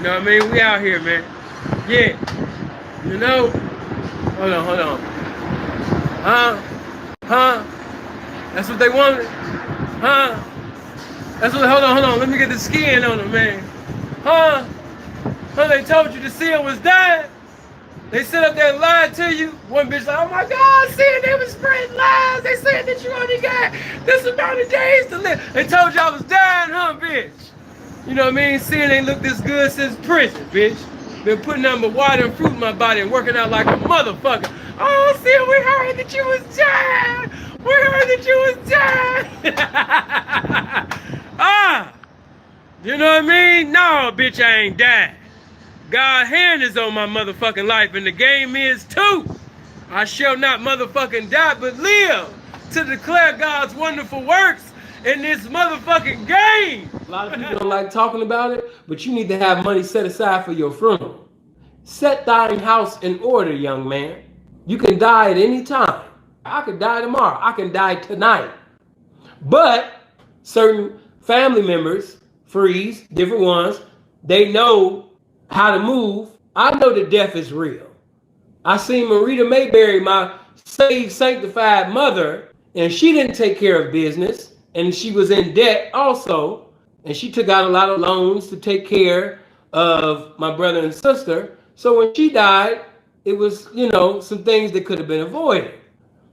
You know what I mean? We out here, man. Yeah. You know? Hold on. Huh? Huh? That's what they wanted? Huh? That's what, hold on. Let me get the skin on them, man. Huh? Huh, they told you the seal was dying? They sit up there and lied to you. One bitch like, oh my God, seeing they was spreading lies. They said that you only got this amount of days to live. They told you I was dying, huh, bitch? You know what I mean? Seeing ain't looked this good since prison, bitch. Been putting nothing but water and fruit in my body and working out like a motherfucker. Oh, see, we heard that you was dying. We heard that you was dying. Ah, you know what I mean? No, bitch, I ain't died. God's hand is on my motherfucking life, and the game is too. I shall not motherfucking die, but live to declare God's wonderful works in this motherfucking game. A lot of people don't like talking about it, but you need to have money set aside for your funeral. Set thine house in order, young man. You can die at any time. I could die tomorrow. I can die tonight. But certain family members, freeze, different ones, they know how to move. I know that death is real. I seen Marita Mayberry, my saved, sanctified mother, and she didn't take care of business, and she was in debt also, and she took out a lot of loans to take care of my brother and sister. So when she died, it was, some things that could have been avoided.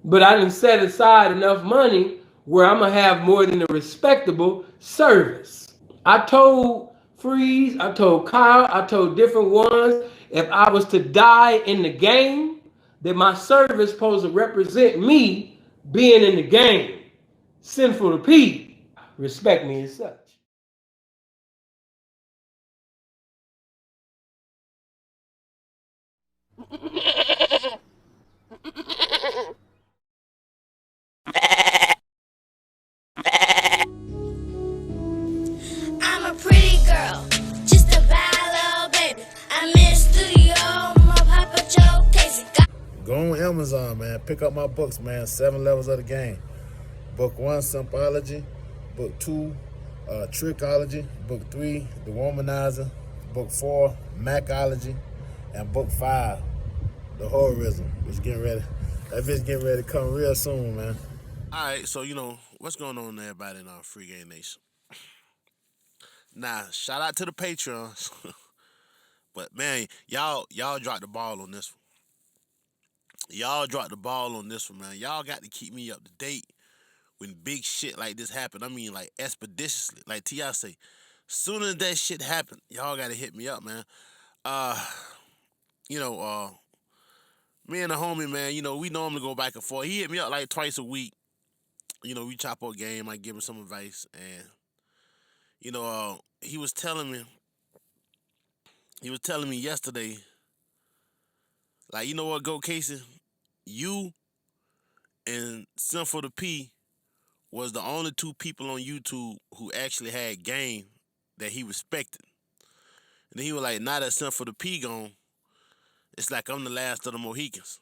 But I didn't set aside enough money where I'm going to have more than a respectable service. I told Freeze, I told Kyle, I told different ones, if I was to die in the game, that my service supposed to represent me being in the game. Sinful to P. Respect me as such. I'm a pretty girl, just a bad little baby. I'm in the studio, my papa Jokasey. Go on Amazon, man. Pick up my books, man. 7 levels of the game. Book 1, Simpology. Book 2, Trickology. Book 3, The Womanizing. Book 4, Macology. And Book 5, The Horrorism, which getting ready. That bitch getting ready to come real soon, man. All right, so what's going on, everybody in our Free Game Nation. Now, shout out to the Patreons, but man, y'all dropped the ball on this one. Y'all dropped the ball on this one, man. Y'all got to keep me up to date when big shit like this happen. I mean, like expeditiously, like T.I. say. Soon as that shit happen, y'all got to hit me up, man. Me and the homie, man, we normally go back and forth. He hit me up like twice a week. We chop up game. I give him some advice, and he was telling me yesterday, like, you know what, Jokasey, you and Sinful the P was the only 2 people on YouTube who actually had game that he respected. And then he was like, now that Sinful the P gone, it's like I'm the last of the Mohicans.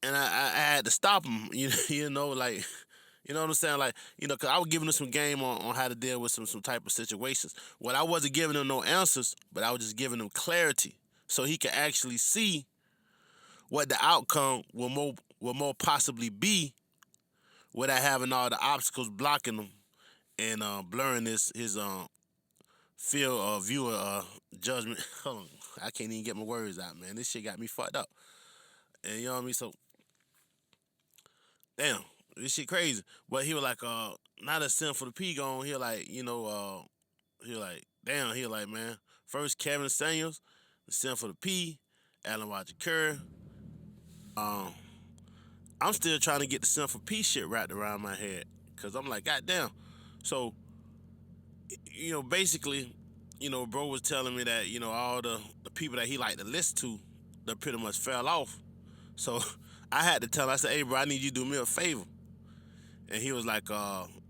And I had to stop him, like, you know what I'm saying? Like, because I was giving him some game on how to deal with some type of situations. Well, I wasn't giving him no answers, but I was just giving him clarity so he could actually see what the outcome will more possibly be without having all the obstacles blocking him and blurring his field of viewer judgment. Hold on, I can't even get my words out, man. This shit got me fucked up. And you know what I mean? So, damn, this shit crazy. But he was like, now that Sinful the P gone, he like, he like, damn, he like, man, first Kevin Samuels, Sinful the P, Alan Roger Kerr. I'm still trying to get the Sinful P shit wrapped around my head. Cause I'm like, goddamn. So, basically, bro was telling me that, all the people that he liked to listen to, they pretty much fell off. So I had to tell him, I said, hey, bro, I need you to do me a favor. And he was like,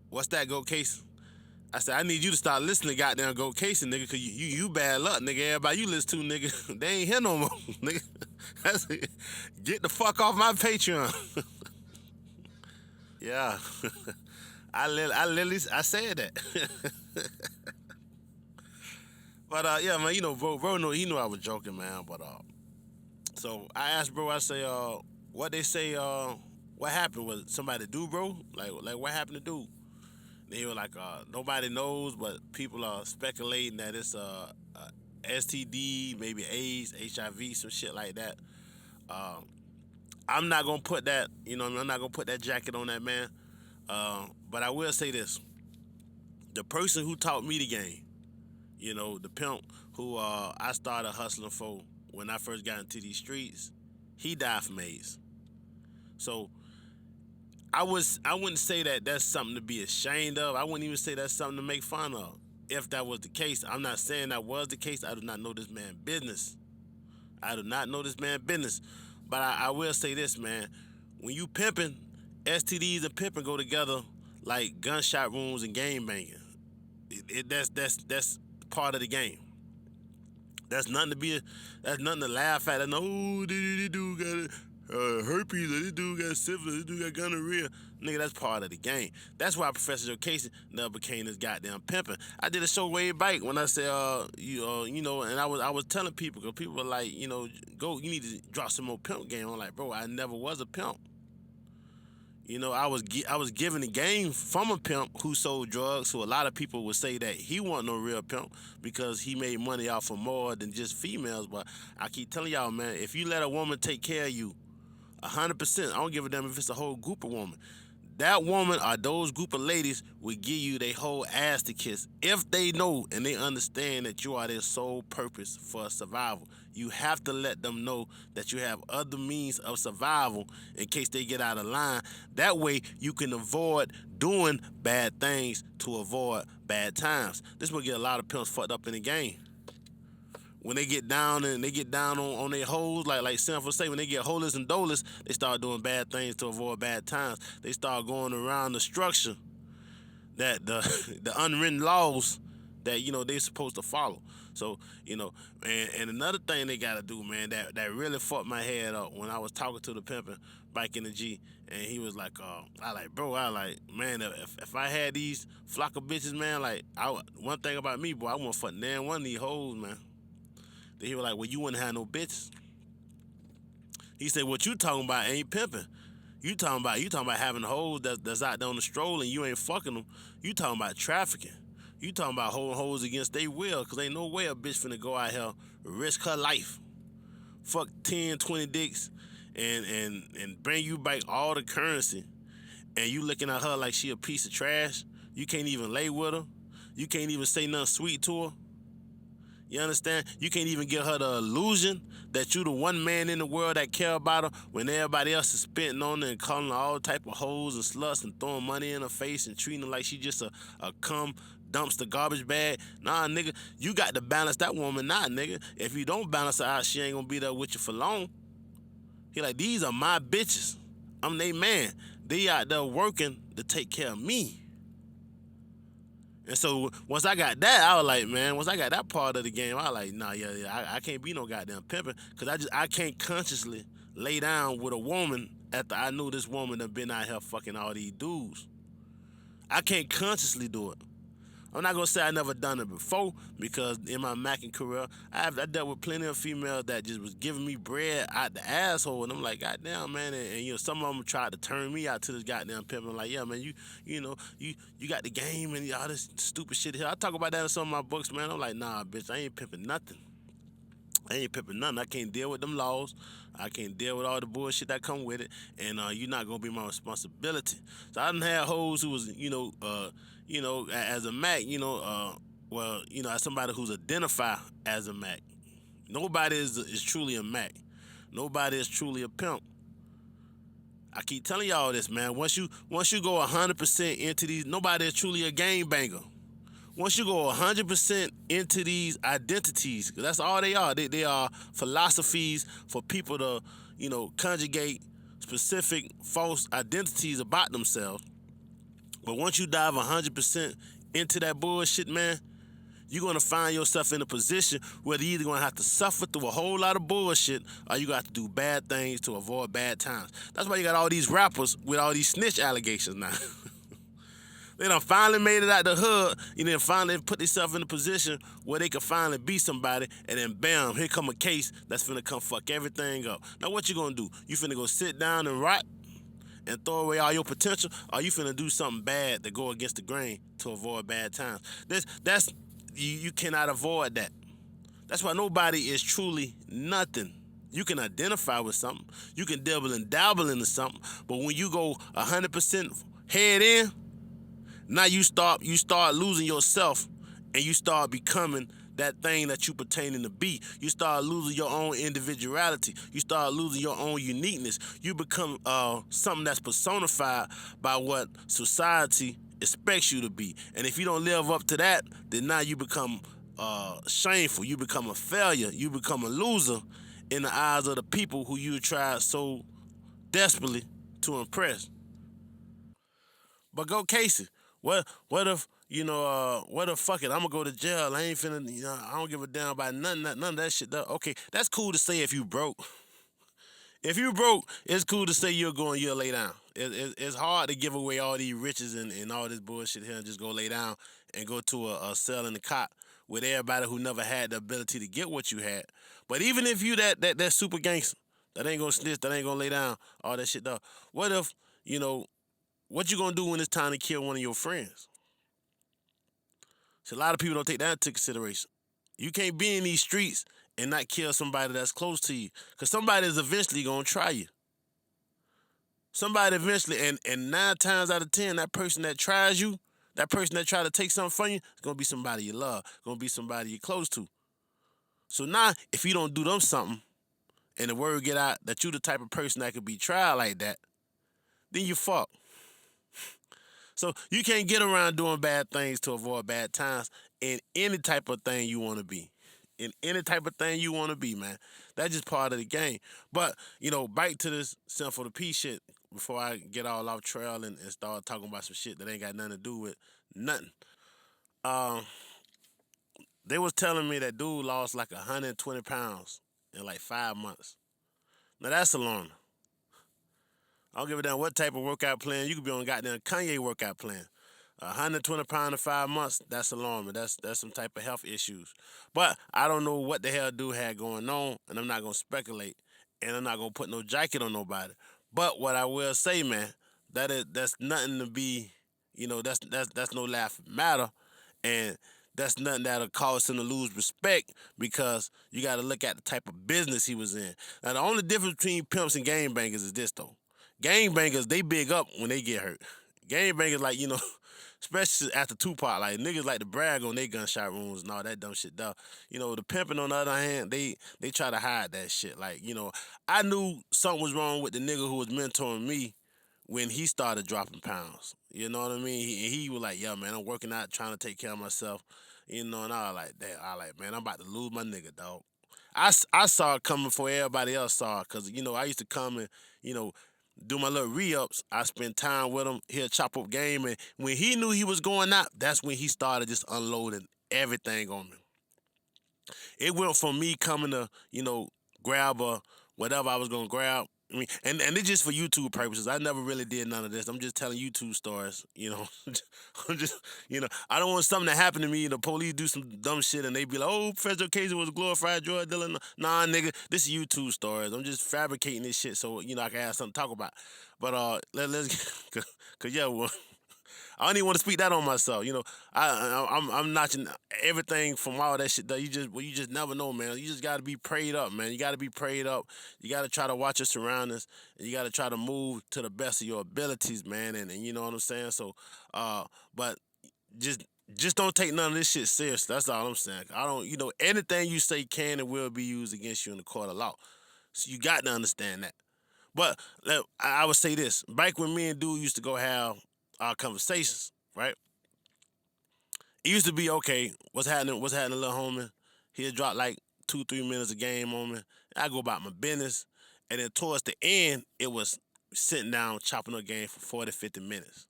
what's that, Jokasey? I said, I need you to start listening to goddamn Jokasey, nigga, cause you bad luck, nigga. Everybody you listen to, nigga, they ain't here no more, nigga. I said, get the fuck off my Patreon. Yeah. I said that. But yeah, man, bro know he knew I was joking, man. But so I asked bro, I say, what they say, what happened? Was somebody do, bro? Like what happened to dude? They were like, nobody knows, but people are speculating that it's STD, maybe AIDS, HIV, some shit like that. I'm not gonna put that, I'm not gonna put that jacket on that man. But I will say this: the person who taught me the game, the pimp who I started hustling for when I first got into these streets, he died from AIDS. So I wouldn't say that that's something to be ashamed of. I wouldn't even say that's something to make fun of. If that was the case, I'm not saying that was the case. I do not know this man business. I do not know this man business. But I will say this, man. When you pimping, STDs and pimping go together like gunshot wounds and game banging. That's part of the game. That's nothing to be. That's nothing to laugh at. No, this dude got herpes, or this dude got syphilis, this dude got gonorrhea. Nigga, that's part of the game. That's why Professor Jokasey never became this goddamn pimping. I did a show way back when I said, and I was telling people, because people were like, go, you need to drop some more pimp game. I'm like, bro, I never was a pimp. I was given the game from a pimp who sold drugs, so a lot of people would say that he wasn't no real pimp because he made money off of more than just females. But I keep telling y'all, man, if you let a woman take care of you 100%, I don't give a damn if it's a whole group of women. That woman or those group of ladies will give you their whole ass to kiss if they know and they understand that you are their sole purpose for survival. You have to let them know that you have other means of survival in case they get out of line. That way you can avoid doing bad things to avoid bad times. This will get a lot of pimps fucked up in the game. When they get down on their hoes, like Sinful say, when they get holers and dolers, they start doing bad things to avoid bad times. They start going around the structure that the unwritten laws that they supposed to follow. So and another thing they gotta do, man, that really fucked my head up when I was talking to the pimpin' back in the G, and he was like, man, if I had these flock of bitches, man, one thing about me, boy, I wouldn't fuck nan one of these hoes, man. Then he was like, well, you wouldn't have no bitches. He said, what you talking about ain't pimping. You talking about having hoes that's out there on the stroll and you ain't fucking them. You talking about trafficking. You talking about holding hoes against their will, because ain't no way a bitch finna go out here, risk her life, fuck 10, 20 dicks, and bring you back all the currency, and you looking at her like she a piece of trash. You can't even lay with her. You can't even say nothing sweet to her. You understand? You can't even give her the illusion that you the one man in the world that care about her when everybody else is spitting on her and calling her all type of hoes and sluts and throwing money in her face and treating her like she just a cum dumpster garbage bag. Nah, nigga, you got to balance that woman out, nigga. If you don't balance her out, she ain't gonna be there with you for long. He like, these are my bitches. I'm they man. They out there working to take care of me. And so once I got that, I was like, man, once I got that part of the game, I was like, nah, I can't be no goddamn pimping, because I can't consciously lay down with a woman after I knew this woman done been out here fucking all these dudes. I can't consciously do it. I'm not gonna say I never done it before, because in my macking career, I dealt with plenty of females that just was giving me bread out the asshole, and I'm like, goddamn, man, and some of them tried to turn me out to this goddamn pimp. I'm like, yeah, man, you got the game and all this stupid shit here. I talk about that in some of my books, man. I'm like, nah, bitch, I ain't pimping nothing. I ain't pimping nothing. I can't deal with them laws. I can't deal with all the bullshit that come with it, and you're not gonna be my responsibility. So I done had hoes who was, as a Mac, as somebody who's identified as a Mac. Nobody is truly a Mac. Nobody is truly a pimp. I keep telling y'all this, man. Once you go 100% into these, nobody is truly a game banger. Once you go 100% into these identities, because that's all they are. They are philosophies for people to, conjugate specific false identities about themselves. But once you dive 100% into that bullshit, man, you're going to find yourself in a position where you're either going to have to suffer through a whole lot of bullshit, or you got to do bad things to avoid bad times. That's why you got all these rappers with all these snitch allegations now. They done finally made it out the hood, and then finally put themselves in a position where they can finally be somebody, and then bam, here come a case that's finna come fuck everything up. Now what you gonna do? You finna go sit down and rot and throw away all your potential, or you finna do something bad to go against the grain to avoid bad times? That's you cannot avoid that. That's why nobody is truly nothing. You can identify with something, you can dabble and dabble into something, but when you go 100% head in, now you start losing yourself, and you start becoming that thing that you pertaining to be. You start losing your own individuality. You start losing your own uniqueness. You become something that's personified by what society expects you to be. And if you don't live up to that, then now you become shameful. You become a failure. You become a loser in the eyes of the people who you tried so desperately to impress. But go Casey. What if what if fuck it, I'm gonna go to jail. I ain't finna, I don't give a damn about none of that shit. Okay, that's cool to say if you broke. If you broke, it's cool to say you'll go and you'll lay down. It's hard to give away all these riches and all this bullshit here and just go lay down and go to a cell in the cot with everybody who never had the ability to get what you had. But even if you that super gangster that ain't gonna snitch, that ain't gonna lay down, all that shit though. What if, what you gonna do when it's time to kill one of your friends? So a lot of people don't take that into consideration. You can't be in these streets and not kill somebody that's close to you, because somebody is eventually gonna try you. Somebody eventually, and 9 times out of 10, that person that tries you, that person that try to take something from you, is gonna be somebody you love, gonna be somebody you're close to. So now, if you don't do them something, and the word get out that you the type of person that could be tried like that, then you fuck. So you can't get around doing bad things to avoid bad times in any type of thing you want to be. In any type of thing you want to be, man. That's just part of the game. But, back to this Sinful to P shit before I get all off trail and start talking about some shit that ain't got nothing to do with nothing. Um, they was telling me that dude lost like 120 pounds in like 5 months. Now that's alarming. I don't give a damn what type of workout plan. You could be on goddamn Kanye workout plan. 120 pounds in 5 months, that's alarming. That's some type of health issues. But I don't know what the hell dude had going on, and I'm not going to speculate, and I'm not going to put no jacket on nobody. But what I will say, man, that's nothing to be, that's no laughing matter, and that's nothing that'll cause him to lose respect, because you got to look at the type of business he was in. Now, the only difference between pimps and gangbangers is this, though. Gangbangers, they big up when they get hurt. Gangbangers, like, especially after Tupac, like, niggas like to brag on their gunshot wounds and all that dumb shit, though. The pimping, on the other hand, they try to hide that shit. Like, I knew something was wrong with the nigga who was mentoring me when he started dropping pounds. You know what I mean? He was like, yeah, man, I'm working out, trying to take care of myself. And I was like, that. I like, man, I'm about to lose my nigga, dog. I saw it coming before everybody else saw it, because, I used to come and, do my little re-ups. I spend time with him. He'll chop up game. And when he knew he was going out, that's when he started just unloading everything on me. It went from me coming to, grab whatever I was going to grab. I mean, and it's just for YouTube purposes. I never really did none of this. I'm just telling YouTube stories, I'm just, I don't want something to happen to me. The police do some dumb shit and they be like, oh, Professor Jokasey was a glorified drug dealer. Nah, nigga, this is YouTube stories. I'm just fabricating this shit so, I can have something to talk about. But let's, cause yeah, well, I don't even want to speak that on myself. I'm notching everything from all that shit. You just never know, man. You just gotta be prayed up, man. You gotta be prayed up. You gotta try to watch your surroundings, and you gotta try to move to the best of your abilities, man. And you know what I'm saying. So, but just don't take none of this shit seriously. That's all I'm saying. I don't, anything you say can and will be used against you in the court of law. So you got to understand that. But I would say this: back when me and dude used to go have our conversations, right? It used to be, okay, what's happening, little homie? He'll drop like 2-3 minutes a game on me. I go about my business. And then towards the end, it was sitting down, chopping up game for 40-50 minutes.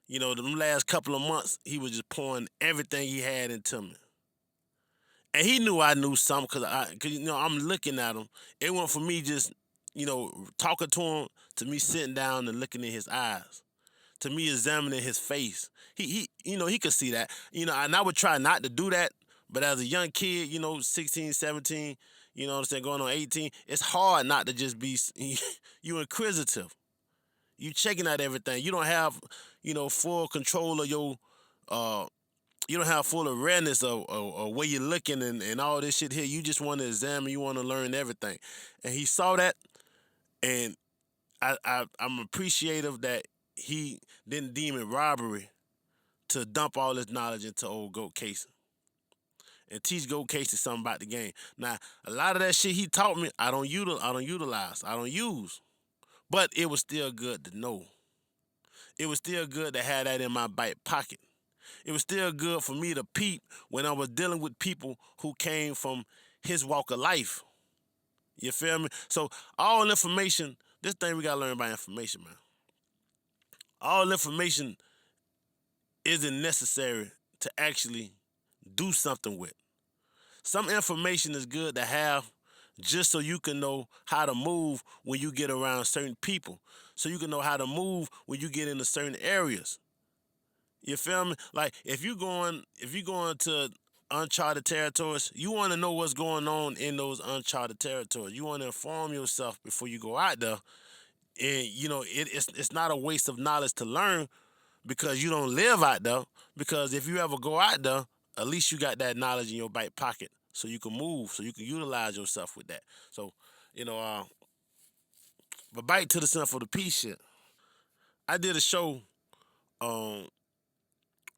The last couple of months, he was just pouring everything he had into me. And he knew I knew something, because I'm looking at him. It went from me just, talking to him, to me sitting down and looking in his eyes, to me examining his face. He could see that. And I would try not to do that, but as a young kid, 16, 17, what I'm saying, going on 18, it's hard not to just be you inquisitive. You checking out everything. You don't have, full control of your uh you don't have full awareness of where you're looking and all this shit here. You just want to examine, you want to learn everything. And he saw that, and I'm appreciative that he didn't deem it robbery to dump all this knowledge into old Jokasey and teach Jokasey something about the game. Now, a lot of that shit he taught me, I don't utilize, I don't use. But it was still good to know. It was still good to have that in my back pocket. It was still good for me to peep when I was dealing with people who came from his walk of life. You feel me? So all information, this thing we gotta learn about information, man. All information isn't necessary to actually do something with. Some information is good to have just so you can know how to move when you get around certain people. So you can know how to move when you get into certain areas. You feel me? Like if you going to uncharted territories, you want to know what's going on in those uncharted territories. You want to inform yourself before you go out there. And it's not a waste of knowledge to learn because you don't live out there. Because if you ever go out there, at least you got that knowledge in your back pocket, so you can move, so you can utilize yourself with that. So, but back to the Sinful the Peace shit. I did a show when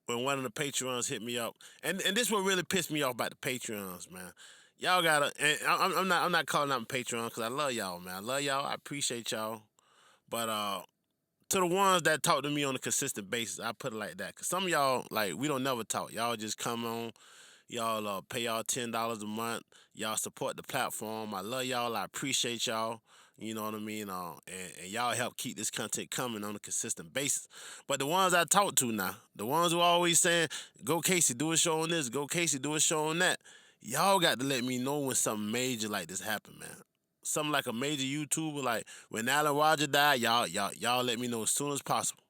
one of the Patreons hit me up, and this what really pissed me off about the Patreons, man. Y'all gotta, and I'm not calling out Patreon because I love y'all, man. I love y'all. I appreciate y'all, but to the ones that talk to me on a consistent basis, I put it like that. Cause some of y'all, like, we don't never talk. Y'all just come on. Y'all pay y'all $10 a month. Y'all support the platform. I love y'all. I appreciate y'all. You know what I mean? And y'all help keep this content coming on a consistent basis. But the ones I talk to now, the ones who always saying, Jokasey, do a show on this. Jokasey, do a show on that. Y'all got to let me know when something major like this happen, man. Something like a major YouTuber, like when Alan Roger died, y'all let me know as soon as possible.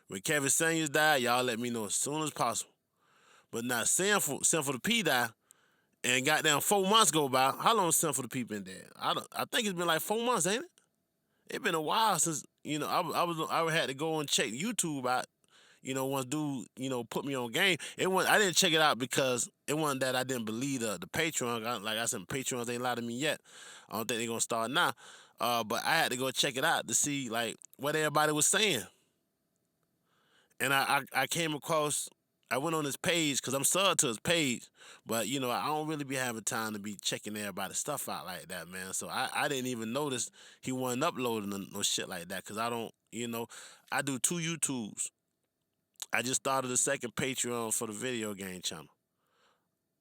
When Kevin Samuels died, y'all let me know as soon as possible. But now Sinful the P died, and goddamn 4 months go by. How long Sinful the P been dead? I think it's been like 4 months, ain't it? It been a while since I had to go and check YouTube out. Once dude put me on game. I didn't check it out because it wasn't that I didn't believe the Patreon. Like I said, Patreons ain't lied to me yet. I don't think they're gonna start now. But I had to go check it out to see like what everybody was saying. And I came across, I went on his page because I'm subbed to his page, but I don't really be having time to be checking everybody's stuff out like that, man. So I didn't even notice he wasn't uploading no shit like that because I don't, I do 2 YouTubes. I just started a second Patreon for the video game channel.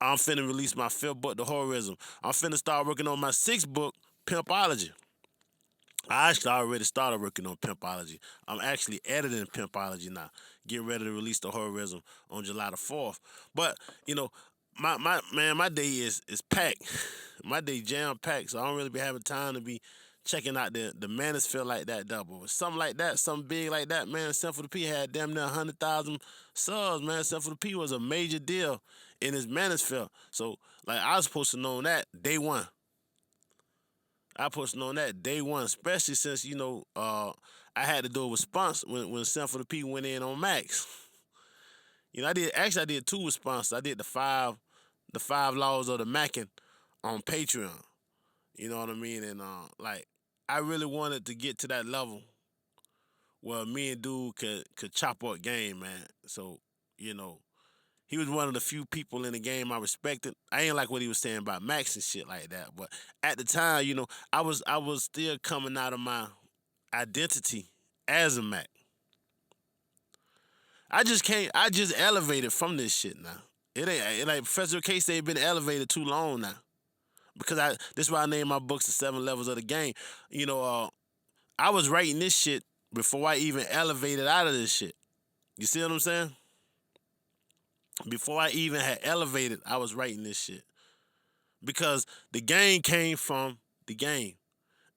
I'm finna release my 5th book, The Horrorism. I'm finna start working on my 6th book, Pimpology. I actually already started working on Simpology. I'm actually editing Simpology now. Getting ready to release The Horrorism on July the 4th. But, my day is packed. My day jam packed, so I don't really be having time to be checking out the manosphere like that double. Something like that, something big like that, man. Sinful the P had damn near 100,000 subs, man. Sinful the P was a major deal in his manosphere. So, like, I was supposed to know that day one. I posted on that day one, especially since I had to do a response when Sinful the P went in on Max. I did 2 responses. I did the five laws of the Mackin on Patreon. You know what I mean? And I really wanted to get to that level where me and dude could chop up game, man. So he was one of the few people in the game I respected. I ain't like what he was saying about Max and shit like that. But at the time, I was still coming out of my identity as a Mac. I just elevated from this shit now. It like Professor Jokasey ain't been elevated too long now. Because this is why I named my books The 7 Levels of the Game. I was writing this shit before I even elevated out of this shit. You see what I'm saying? Before I even had elevated, I was writing this shit. Because the game came from the game.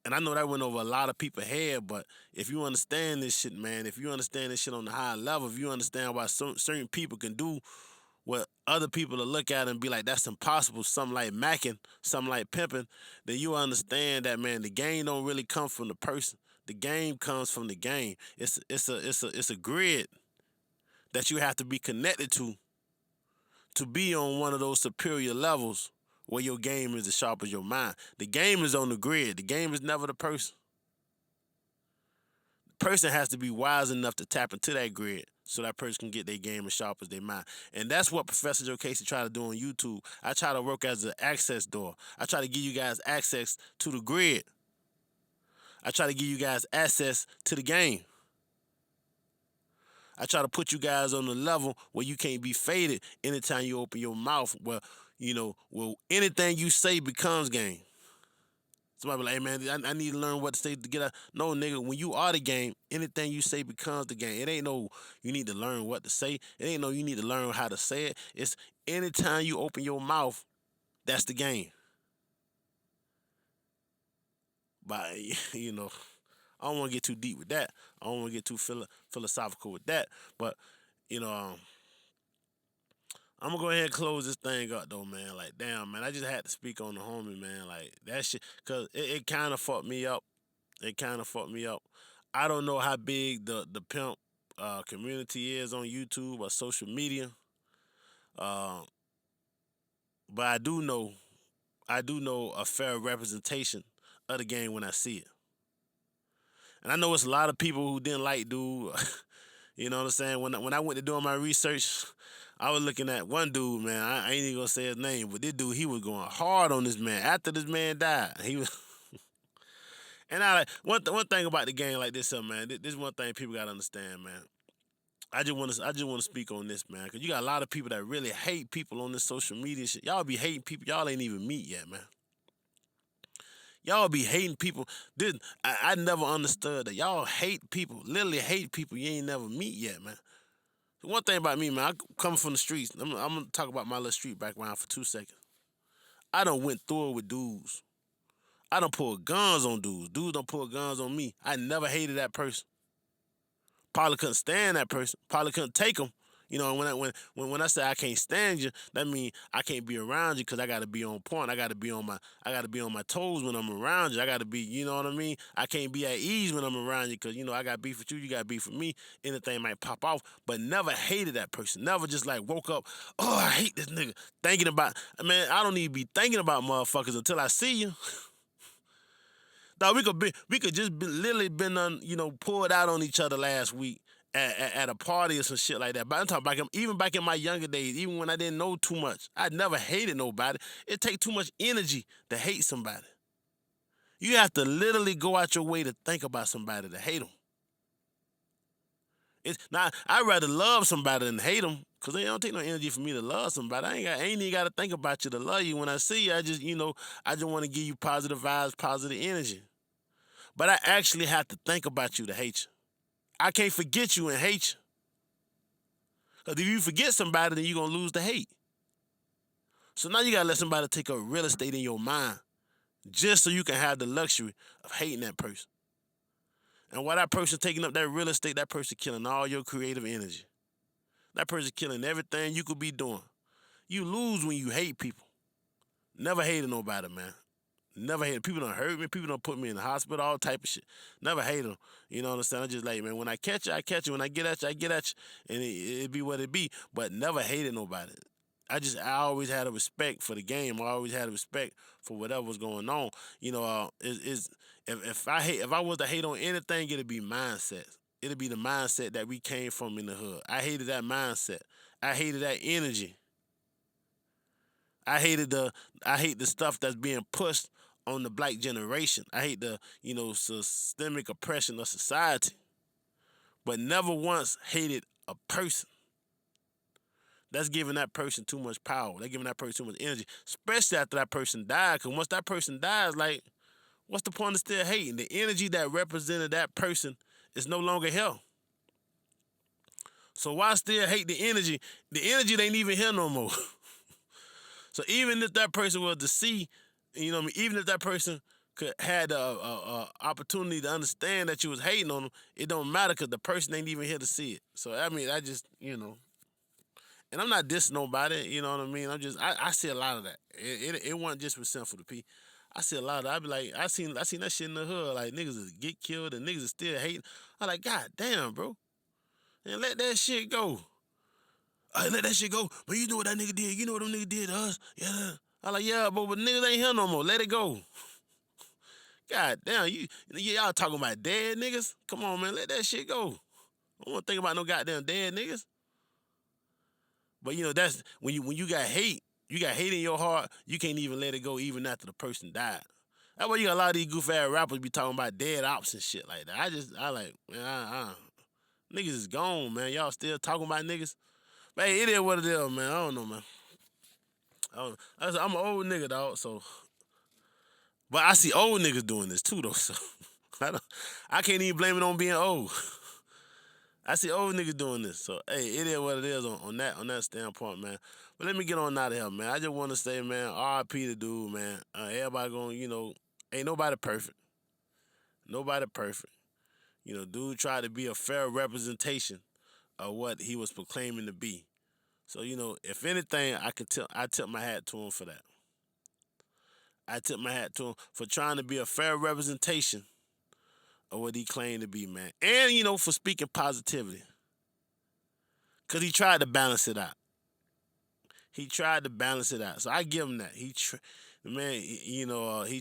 And I know that went over a lot of people's head, but if you understand this shit, man, if you understand this shit on the high level, if you understand why certain people can do what other people will look at and be like, that's impossible, something like macking, something like pimping, then you understand that, man, the game don't really come from the person. The game comes from the game. It's a grid that you have to be connected to be on one of those superior levels where your game is as sharp as your mind. The game is on the grid. The game is never the person. The person has to be wise enough to tap into that grid so that person can get their game as sharp as their mind. And that's what Professor Jokasey try to do on YouTube. I try to work as an access door. I try to give you guys access to the grid. I try to give you guys access to the game. I try to put you guys on the level where you can't be faded anytime you open your mouth. Well, anything you say becomes game. Somebody be like, hey, man, I need to learn what to say to get out. No, nigga, when you are the game, anything you say becomes the game. It ain't no you need to learn what to say. It ain't no you need to learn how to say it. It's anytime you open your mouth, that's the game. But, I don't want to get too deep with that. I don't want to get too philosophical with that. But, I'm going to go ahead and close this thing up, though, man. Like, damn, man, I just had to speak on the homie, man. Like, that shit, because it kind of fucked me up. It kind of fucked me up. I don't know how big the pimp community is on YouTube or social media. But I do know a fair representation of the game when I see it. And I know it's a lot of people who didn't like dude. You know what I'm saying? When I went to doing my research, I was looking at one dude, man. I ain't even gonna say his name, but this dude, he was going hard on this man after this man died. He was, and I like one thing about the game like this, man. This is one thing people gotta understand, man. I just want to speak on this, man, because you got a lot of people that really hate people on this social media shit. Y'all be hating people y'all ain't even meet yet, man. Y'all be hating people. I never understood that. Y'all hate people, literally hate people you ain't never meet yet, man. So one thing about me, man, I come from the streets. I'm going to talk about my little street background for 2 seconds. I done went through it with dudes. I done pulled guns on dudes. Dudes done pull guns on me. I never hated that person. Probably couldn't stand that person. Probably couldn't take them. When I say I can't stand you, that means I can't be around you because I gotta be on point. I gotta be on my toes when I'm around you. I gotta be, you know what I mean? I can't be at ease when I'm around you because I got beef with you, you got beef with me. Anything might pop off, but never hated that person. Never just like woke up, oh, I hate this nigga. Thinking about, man, I don't need to be thinking about motherfuckers until I see you. Dog, we could just literally been pulled out on each other last week at a party or some shit like that. But I'm talking about even back in my younger days, even when I didn't know too much, I never hated nobody. It takes too much energy to hate somebody. You have to literally go out your way to think about somebody to hate them. I'd rather love somebody than hate them because it don't take no energy for me to love somebody. I ain't even got to think about you to love you. When I see you, I just want to give you positive vibes, positive energy. But I actually have to think about you to hate you. I can't forget you and hate you. Because if you forget somebody, then you're going to lose the hate. So now you got to let somebody take up real estate in your mind just so you can have the luxury of hating that person. And while that person taking up that real estate, that person killing all your creative energy. That person killing everything you could be doing. You lose when you hate people. Never hated nobody, man. Never hated. People done hurt me. People done put me in the hospital, all type of shit. Never hate them. You know what I'm saying? I just like, man, when I catch you, I catch you. When I get at you, I get at you. And it be what it be. But never hated nobody. I always had a respect for the game. I always had a respect for whatever was going on. If I was to hate on anything, it'd be mindset. It'd be the mindset that we came from in the hood. I hated that mindset. I hated that energy. I hate the stuff that's being pushed on the black generation. I hate the, systemic oppression of society. But never once hated a person. That's giving that person too much power. That's giving that person too much energy. Especially after that person died. Because once that person dies, like, what's the point of still hating? The energy that represented that person is no longer here. So why still hate the energy? The energy ain't even here no more. So even if that person was to see, even if that person had the opportunity to understand that you was hating on them, it don't matter because the person ain't even here to see it. So I mean, I just and I'm not dissing nobody, you know what I mean. I see a lot of that. It wasn't just with Sinful the P. I see a lot of that. I be like, I seen that shit in the hood, like niggas is get killed and niggas is still hating. I'm like, God damn, bro, and let that shit go. I let that shit go. But you know what that nigga did? You know what them niggas did to us? Yeah. I like, yeah, but niggas ain't here no more. Let it go. God damn, y'all talking about dead niggas? Come on, man, let that shit go. I don't want to think about no goddamn dead niggas. But that's when you got hate in your heart, you can't even let it go even after the person died. That's why you got a lot of these goof ass rappers be talking about dead ops and shit like that. I like, man, niggas is gone, man. Y'all still talking about niggas? But hey, it is what it is, man. I don't know, man. I'm an old nigga, dog, so. But I see old niggas doing this too, though, so. I can't even blame it on being old. I see old niggas doing this, so hey, it is what it is on that standpoint, man. But let me get on out of here, man. I just want to say, man, R.I.P. the dude, man. Everybody going, ain't nobody perfect. Nobody perfect. Dude tried to be a fair representation of what he was proclaiming to be. So, if anything, I tip my hat to him for that. I tip my hat to him for trying to be a fair representation of what he claimed to be, man. And, for speaking positivity. Because he tried to balance it out. So I give him that. He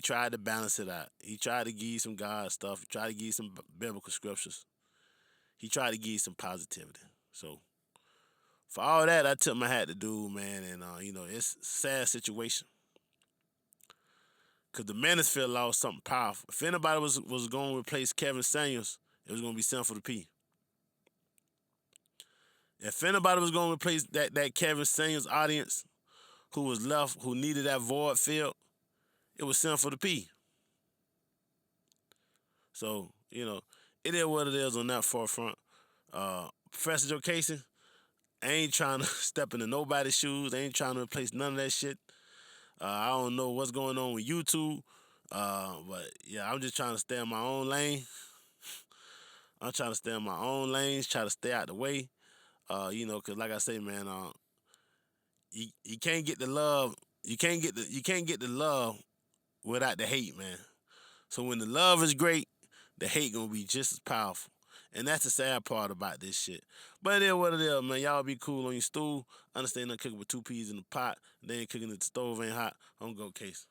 tried to balance it out. He tried to give you some God stuff. He tried to give you some biblical scriptures. He tried to give you some positivity. So for all that, I tip my hat to dude, man. And, it's a sad situation. Because the Manosphere lost something powerful. If anybody was going to replace Kevin Samuels, it was going to be Sinful the P. If anybody was going to replace that Kevin Samuels audience who was left, who needed that void filled, it was Sinful the P. So, it is what it is on that forefront. Professor Jokasey, I ain't trying to step into nobody's shoes. I ain't trying to replace none of that shit. I don't know what's going on with YouTube. But, yeah, I'm just trying to stay in my own lane. I'm trying to stay in my own lanes, try to stay out the way. Because like I say, man, you can't get the love. You can't get the love without the hate, man. So when the love is great, the hate gonna be just as powerful. And that's the sad part about this shit. But it is what it is, man. Y'all be cool on your stool. Understand I'm cooking with 2 peas in the pot. They ain't cooking it, the stove ain't hot. I'm gonna go case.